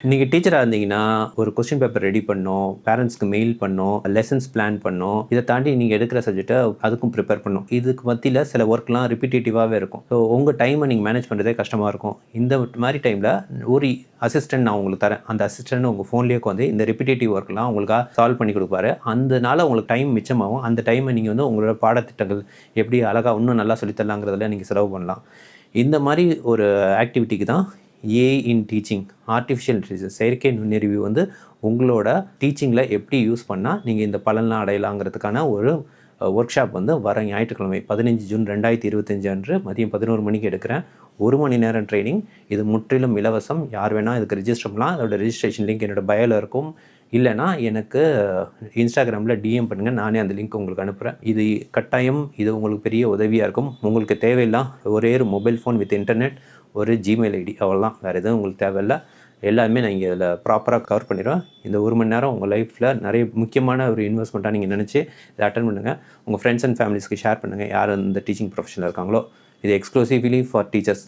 நீங்கள் டீச்சராக இருந்தீங்கன்னா ஒரு கொஸ்டின் பேப்பர் ரெடி பண்ணணும், பேரண்ட்ஸ்க்கு மெயில் பண்ணணும், லெசன்ஸ் பிளான் பண்ணணும். இதை தாண்டி நீங்கள் எடுக்கிற சப்ஜெக்டை அதுக்கும் ப்ரிப்பேர் பண்ணணும். இதுக்கு மத்தியில் சில ஒர்க்லாம் ரிப்பீட்டேட்டிவாகவே இருக்கும். ஸோ உங்கள் டைமை நீங்கள் மேனேஜ் பண்ணுறதே கஷ்டமாக இருக்கும். இந்த மாதிரி டைமில் ஒரு அசிஸ்டன்ட் நான் உங்களுக்கு தரேன். அந்த அசிஸ்டன்ட் உங்கள் ஃபோன்லேயே வந்து இந்த ரிப்பீட்டேட்டிவ் ஒர்க்லாம் உங்களுக்காக சால்வ் பண்ணி கொடுப்பாரு. அதனால உங்களுக்கு டைம் மிச்சமாகும். அந்த டைமை நீங்கள் வந்து உங்களோட பாடத்திட்டங்கள் எப்படி அழகாக இன்னும் நல்லா சொல்லித்தரலாங்கிறதுல நீங்கள் செலவு பண்ணலாம். இந்த மாதிரி ஒரு ஆக்டிவிட்டிக்கு தான் ஏஐ இன் டீச்சிங், ஆர்டிஃபிஷியல் இன்டெலிஜென்ஸ், செயற்கை நுண்ணறிவு வந்து உங்களோட டீச்சிங்கில் எப்படி யூஸ் பண்ணால் நீங்கள் இந்த பலன்லாம் அடையலாங்கிறதுக்கான ஒரு ஒர்க் ஷாப் வந்து வர ஞாயிற்றுக்கிழமை 15 ஜூன் 2025 அன்று மதியம் 11 மணிக்கு எடுக்கிறேன். 1 மணி நேரம் ட்ரைனிங். இது முற்றிலும் இலவசம். யார் வேணால் இதுக்கு ரிஜிஸ்டர் பண்ணலாம். அதோட ரிஜிஸ்ட்ரேஷன் லிங்க் என்னோடய பயோவில் இருக்கும். இல்லைனா எனக்கு இன்ஸ்டாகிராமில் டிஎம் பண்ணுங்கள், நானே அந்த லிங்க் உங்களுக்கு அனுப்புகிறேன். இது கட்டாயம் இது உங்களுக்கு பெரிய உதவியாக இருக்கும். உங்களுக்கு தேவையில்லாம் ஒரே ஒரு மொபைல் ஃபோன் வித் இன்டர்நெட், ஒரு ஜிமெயில் ஐடி, அவ்வளோதான். வேறு எதுவும் உங்களுக்கு தேவையில்லை. எல்லாமே நான் இங்கே இதில் ப்ராப்பராக கவர் பண்ணிடுவேன். இந்த 1 மணி நேரம் உங்கள் லைஃப்பில் நிறைய முக்கியமான ஒரு இன்வெஸ்ட்மெண்ட்டாக நீங்கள் நினச்சி இதை அட்டன் பண்ணுங்கள். உங்கள் ஃப்ரெண்ட்ஸ் அண்ட் ஃபேமிலிஸ்க்கு ஷேர் பண்ணுங்கள், யார் இந்த டீச்சிங் ப்ரொஃபஷனில் இருக்காங்களோ. இது எக்ஸ்க்ளூசிவ்லி ஃபார் டீச்சர்ஸ்.